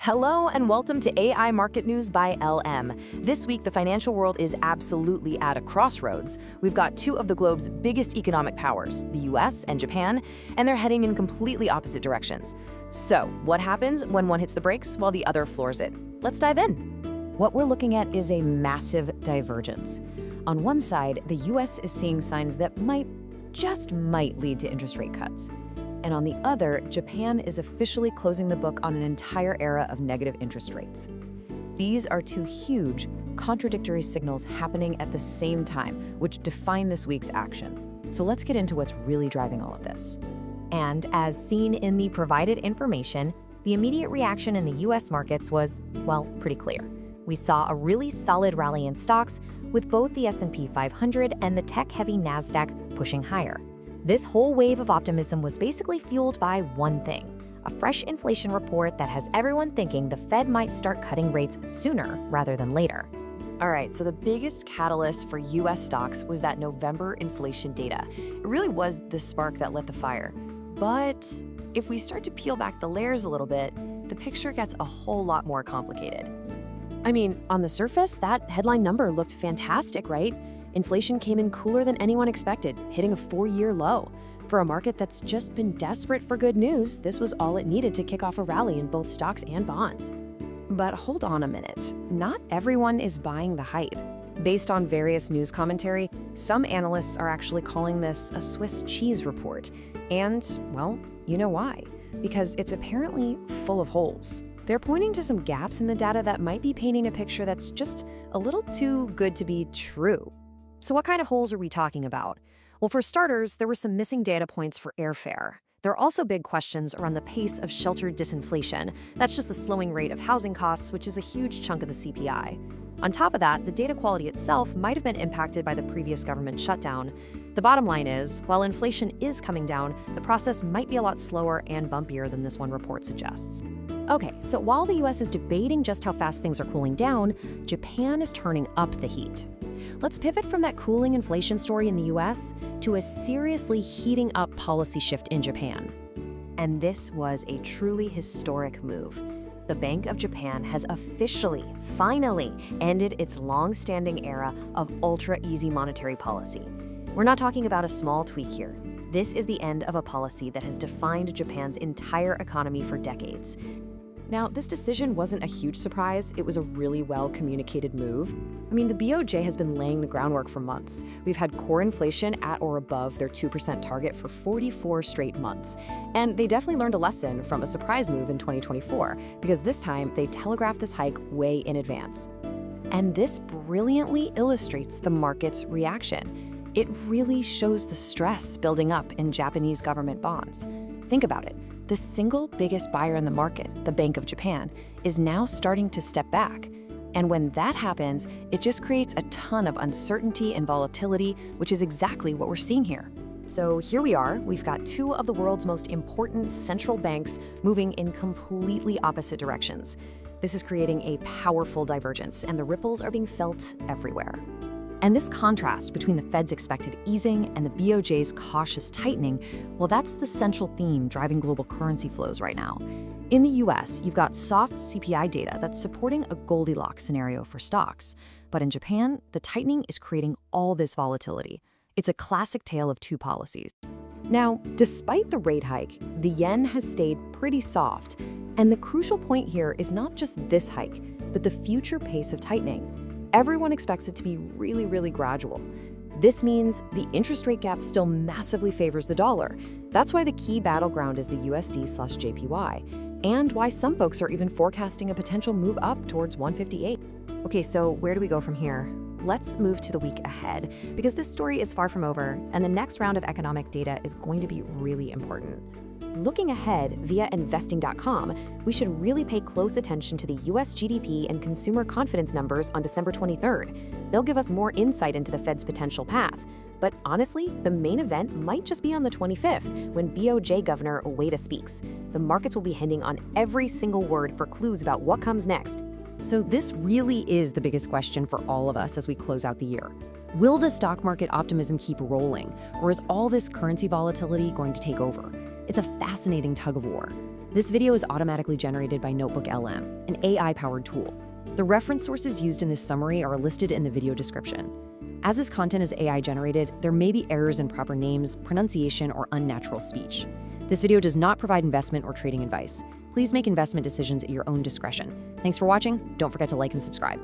Hello and welcome to AI Market News by LM. This week, the financial world is absolutely at a crossroads. We've got two of the globe's biggest economic powers, the US and Japan, and they're heading in completely opposite directions. So, what happens when one hits the brakes while the other floors it? Let's dive in. What we're looking at is a massive divergence. On one side, the US is seeing signs that might lead to interest rate cuts. And on the other, Japan is officially closing the book on an entire era of negative interest rates. These are two huge, contradictory signals happening at the same time, which define this week's action. So let's get into what's really driving all of this. And as seen in the provided information, the immediate reaction in the US markets was, well, pretty clear. We saw a really solid rally in stocks, with both the S&P 500 and the tech-heavy NASDAQ pushing higher. This whole wave of optimism was basically fueled by one thing: a fresh inflation report that has everyone thinking the Fed might start cutting rates sooner rather than later. All right, so the biggest catalyst for US stocks was that November inflation data. It really was the spark that lit the fire. But if we start to peel back the layers a little bit, the picture gets a whole lot more complicated. I mean, on the surface, that headline number looked fantastic, right? Inflation came in cooler than anyone expected, hitting a 4-year low. For a market that's just been desperate for good news, this was all it needed to kick off a rally in both stocks and bonds. But hold on a minute. Not everyone is buying the hype. Based on various news commentary, some analysts are actually calling this a Swiss cheese report. And, well, you know why. Because it's apparently full of holes. They're pointing to some gaps in the data that might be painting a picture that's just a little too good to be true. So what kind of holes are we talking about? Well, for starters, there were some missing data points for airfare. There are also big questions around the pace of sheltered disinflation. That's just the slowing rate of housing costs, which is a huge chunk of the CPI. On top of that, the data quality itself might have been impacted by the previous government shutdown. The bottom line is, while inflation is coming down, the process might be a lot slower and bumpier than this one report suggests. Okay, so while the US is debating just how fast things are cooling down, Japan is turning up the heat. Let's pivot from that cooling inflation story in the US to a seriously heating up policy shift in Japan. And this was a truly historic move. The Bank of Japan has officially, finally, ended its long-standing era of ultra-easy monetary policy. We're not talking about a small tweak here. This is the end of a policy that has defined Japan's entire economy for decades. Now, this decision wasn't a huge surprise. It was a really well-communicated move. I mean, the BOJ has been laying the groundwork for months. We've had core inflation at or above their 2% target for 44 straight months. And they definitely learned a lesson from a surprise move in 2024, because this time they telegraphed this hike way in advance. And this brilliantly illustrates the market's reaction. It really shows the stress building up in Japanese government bonds. Think about it. The single biggest buyer in the market, the Bank of Japan, is now starting to step back. And when that happens, it just creates a ton of uncertainty and volatility, which is exactly what we're seeing here. So here we are, we've got two of the world's most important central banks moving in completely opposite directions. This is creating a powerful divergence, and the ripples are being felt everywhere. And this contrast between the Fed's expected easing and the BOJ's cautious tightening, well, that's the central theme driving global currency flows right now. In the US, you've got soft CPI data that's supporting a Goldilocks scenario for stocks. But in Japan, the tightening is creating all this volatility. It's a classic tale of two policies. Now, despite the rate hike, the yen has stayed pretty soft. And the crucial point here is not just this hike, but the future pace of tightening. Everyone expects it to be really gradual. This means the interest rate gap still massively favors the dollar. That's why the key battleground is the USD/JPY, and why some folks are even forecasting a potential move up towards 158. Okay, so where do we go from here? Let's move to the week ahead, because this story is far from over, and the next round of economic data is going to be really important. Looking ahead via investing.com, we should really pay close attention to the US GDP and consumer confidence numbers on December 23rd. They'll give us more insight into the Fed's potential path. But honestly, the main event might just be on the 25th, when BOJ Governor Ueda speaks. The markets will be hinting on every single word for clues about what comes next. So this really is the biggest question for all of us as we close out the year. Will the stock market optimism keep rolling, or is all this currency volatility going to take over? It's a fascinating tug of war. This video is automatically generated by NotebookLM, an AI-powered tool. The reference sources used in this summary are listed in the video description. As this content is AI-generated, there may be errors in proper names, pronunciation, or unnatural speech. This video does not provide investment or trading advice. Please make investment decisions at your own discretion. Thanks for watching. Don't forget to like and subscribe.